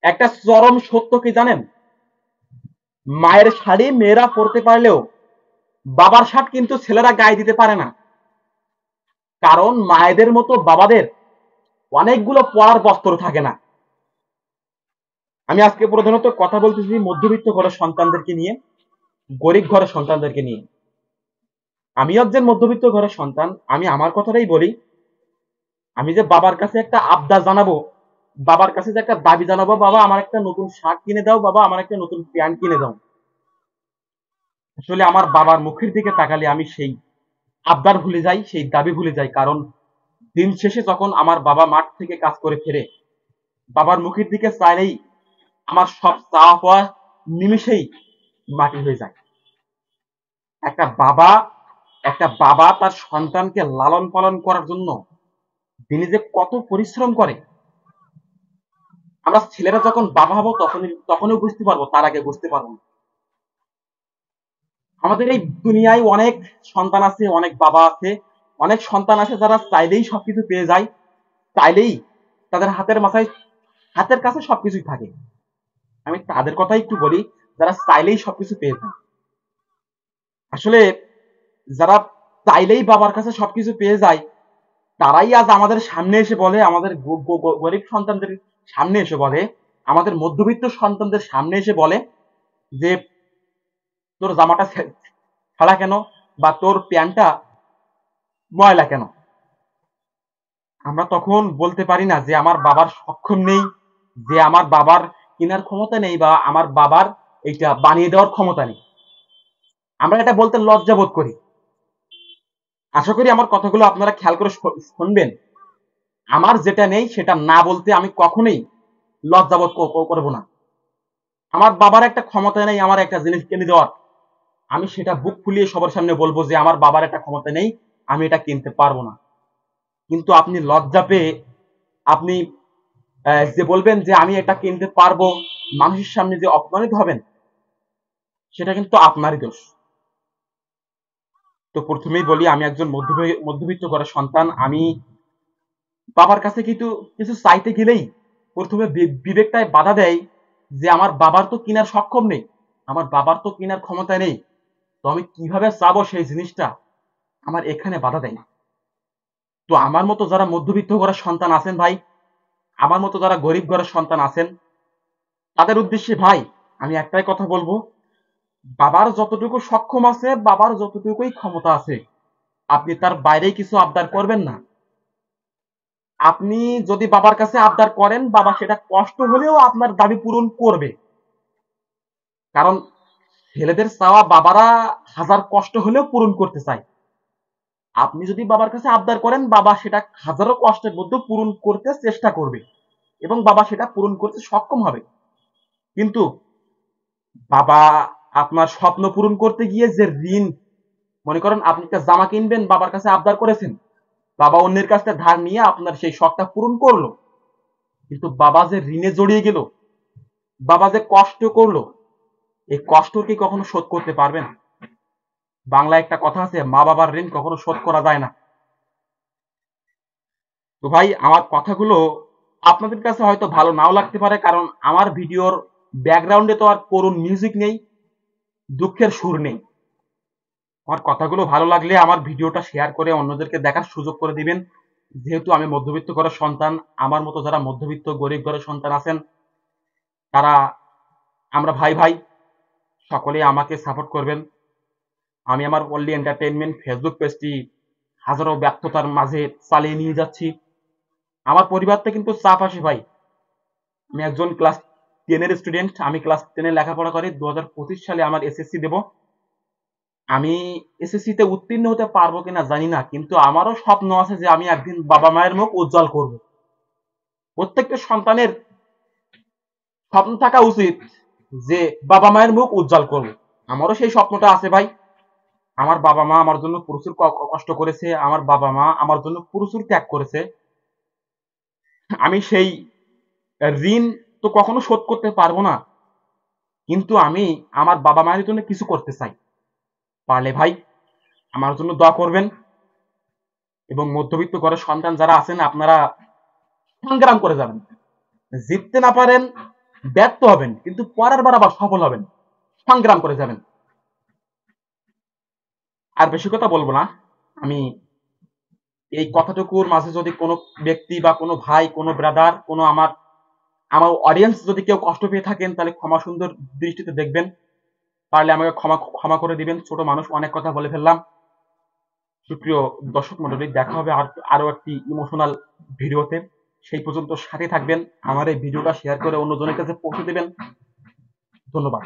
একটা চরম সত্য কি জানেন? মায়ের শাড়ি মেয়েরা পরতে পারলেও বাবার শার্ট কিন্তু ছেলেরা গায়ে দিতে পারে না। কারণ মায়েদের মতো বাবাদের অনেকগুলো পরার বস্ত্র থাকে না। আমি আজকে প্রধানত কথা বলতেছি মধ্যবিত্ত ঘরের সন্তানদেরকে নিয়ে, গরিব ঘরের সন্তানদেরকে নিয়ে। আমি একজন মধ্যবিত্ত ঘরের সন্তান, আমি আমার কথাটাই বলি। আমি যে বাবার কাছে একটা আবদার জানাবো, বাবার কাছে যে একটা দাবি জানাবো, বাবা আমার একটা নতুন শার্ট কিনে দাও, বাবা আমার একটা নতুন প্যান্ট কিনে দাও, আসলে আমার বাবার মুখের দিকে তাকালে আমি সেই আবদার ভুলে যাই, সেই দাবি ভুলে যাই। কারণ দিন শেষে যখন আমার বাবা মাঠ থেকে কাজ করে ফিরে, বাবার মুখের দিকে চাইলেই আমার সব চাওয়া পাওয়া নিমিষেই মাটি হয়ে যায়। একটা বাবা একটা বাবা তার সন্তানকে লালন পালন করার জন্য তিনি যে কত পরিশ্রম করে, আমরা ছেলেরা যখন বাবা হবো তখনই বুঝতে পারবো, তার আগে বুঝতে পারবো না। আমাদের এই দুনিয়ায় অনেক সন্তান আছে, অনেক বাবা আছে, অনেক সন্তান আছে যারা চাইলেই সবকিছু পেয়ে যায়, চাইলেই তাদের হাতের কাছে সবকিছুই থাকে। আমি তাদের কথা একটু বলি, যারা চাইলেই সবকিছু পেয়ে যায়। আসলে যারা চাইলেই বাবার কাছে সবকিছু পেয়ে যায়, তারাই আজ আমাদের সামনে এসে বলে, আমাদের গরিব সন্তানদের সামনে এসে বলে, আমাদের মধ্যবিত্ত সন্তানদের সামনে এসে বলে যে তোর জামাটা ছেঁড়া কেন, বা তোর প্যান্টটা ময়লা কেন। আমরা তখন বলতে পারি না যে আমার বাবার সক্ষম নেই, যে আমার বাবার কেনার ক্ষমতা নেই, বা আমার বাবার এইটা বানিয়ে দেওয়ার ক্ষমতা নেই। আমরা এটা বলতে লজ্জা বোধ করি। আশা করি আমার কথাগুলো আপনারা খেয়াল করে শুনবেন। আমার যেটা নেই সেটা না বলতে আমি কখনোই লজ্জাবোধ করবো না। আমার বাবার একটা ক্ষমতা নেই আমার একটা জিনিস কিনে দেওয়ার, আমি সেটা বুক ফুলিয়ে সবার সামনে বলবো যে আমার বাবার একটা ক্ষমতা নেই, আমি এটা কিনতে পারবো না। কিন্তু আপনি লজ্জা পেয়ে আপনি যে বলবেন যে আমি এটা কিনতে পারবো, মানুষের সামনে যে অপমানিত হবেন, সেটা কিন্তু আপনারই দোষ। তো প্রথমেই বলি, আমি একজন মধ্যবিত্ত ঘরের সন্তান। আমি বাবার কাছে কিন্তু কিছু চাইতে গেলেই প্রথমে বিবেকটায় বাধা দেয় যে আমার বাবার তো কিনার সক্ষম নেই, আমার বাবার তো কিনার ক্ষমতা নেই, তো আমি কিভাবে চাবো সেই জিনিসটা, আমার এখানে বাধা দেয় না। তো আমার মতো যারা মধ্যবিত্ত ঘরের সন্তান আছেন ভাই, আমার মতো যারা গরিব ঘরের সন্তান আছেন, তাদের উদ্দেশ্যে ভাই আমি একটাই কথা বলবো, বাবার যতটুকু সক্ষম আছে, বাবার যতটুকুই ক্ষমতা আছে, আপনি তার বাইরে কিছু আবদার করবেন না। আপনি যদি বাবার কাছে আবদার করেন, বাবা সেটা কষ্ট হলেও আপনার দাবি পূরণ করবে। কারণ ছেলেদের চাওয়া বাবারা হাজার কষ্ট হলেও পূরণ করতে চায়। আপনি যদি বাবার কাছে আবদার করেন, বাবা সেটা হাজারো কষ্টের মধ্যে পূরণ করতে চেষ্টা করবে, এবং বাবা সেটা পূরণ করতে সক্ষম হবে। কিন্তু বাবা আপনার স্বপ্ন পূরণ করতে গিয়ে যে ঋণ, মনে করেন আপনি একটা জামা কিনবেন, বাবার কাছে আবদার করেছেন, বাবা অন্যের কাছ থেকে ধার নিয়ে আপনার সেই শখটা পূরণ করলো, কিন্তু বাবা যে ঋণে জড়িয়ে গেল, বাবা যে কষ্ট করলো, এই কষ্ট কি কখনো শোধ করতে পারবেন? বাংলায় একটা কথা আছে, মা বাবার ঋণ কখনো শোধ করা যায় না। তো ভাই আমার কথাগুলো আপনাদের কাছে হয়তো ভালো নাও লাগতে পারে, কারণ আমার ভিডিওর ব্যাকগ্রাউন্ডে তো আর করুণ মিউজিক নেই, দুঃখের সুর নেই। আমার কথাগুলো ভালো লাগলে আমার ভিডিওটা শেয়ার করে অন্যদেরকে দেখার সুযোগ করে দিবেন। যেহেতু আমি মধ্যবিত্ত ঘরের সন্তান, আমার মতো যারা মধ্যবিত্ত গরিব ঘরের সন্তান আছেন, তারা আমরা ভাই ভাই, সকলেই আমাকে সাপোর্ট করবেন। আমি আমার অনলি এন্টারটেইনমেন্ট ফেসবুক পেজটি হাজারো ব্যর্থতার মাঝে চালিয়ে নিয়ে যাচ্ছি। আমার পরিবারটা কিন্তু চাপ আসে ভাই। আমি একজন ক্লাস 10 এর স্টুডেন্ট, আমি ক্লাস 10 লেখাপড়া করি। 2025 সালে আমার এসএসসি দেব। আমি এসএসসি তে উত্তীর্ণ হতে পারবো কিনা জানি না, কিন্তু আমারও স্বপ্ন আছে যে আমি একদিন বাবা মায়ের মুখ উজ্জ্বল করব। প্রত্যেকটা সন্তানের স্বপ্ন থাকা উচিত যে বাবা মায়ের মুখ উজ্জ্বল করব। আমারও সেই স্বপ্নটা আছে ভাই। আমার বাবা মা আমার জন্য প্রচুর কষ্ট করেছে, আমার বাবা মা আমার জন্য প্রচুর ত্যাগ করেছে। আমি সেই ঋণ তো কখনো শোধ করতে পারবো না, কিন্তু আমি আমার বাবা মায়ের জন্য কিছু করতে চাই। পারলে ভাই আমার জন্য দোয়া করবেন, এবং মধ্যবিত্ত ঘরের সন্তান যারা আছেন আপনারা সংগ্রাম করে যাবেন। জিততে না পারেন, ব্যর্থ হবেন, কিন্তু পরের বার আবার সফল হবেন, সংগ্রাম করে যাবেন। আর বেশি কথা বলবো না আমি। এই কথাটুকুর মাঝে যদি কোনো ব্যক্তি বা কোনো ভাই, কোনো ব্রাদার, কোনো আমার আমার অডিয়েন্স যদি কেউ কষ্ট পেয়ে থাকেন, তাহলে ক্ষমা সুন্দর দৃষ্টিতে দেখবেন। পারলে আমাকে ক্ষমা ক্ষমা করে দিবেন। ছোট মানুষ, অনেক কথা বলে ফেললাম। সুপ্রিয় দর্শক মন্ডলী, দেখা হবে আরো একটি ইমোশনাল ভিডিওতে। সেই পর্যন্ত সাথে থাকবেন। আমার এই ভিডিওটা শেয়ার করে অন্যজনের কাছে পৌঁছে দিবেন। ধন্যবাদ।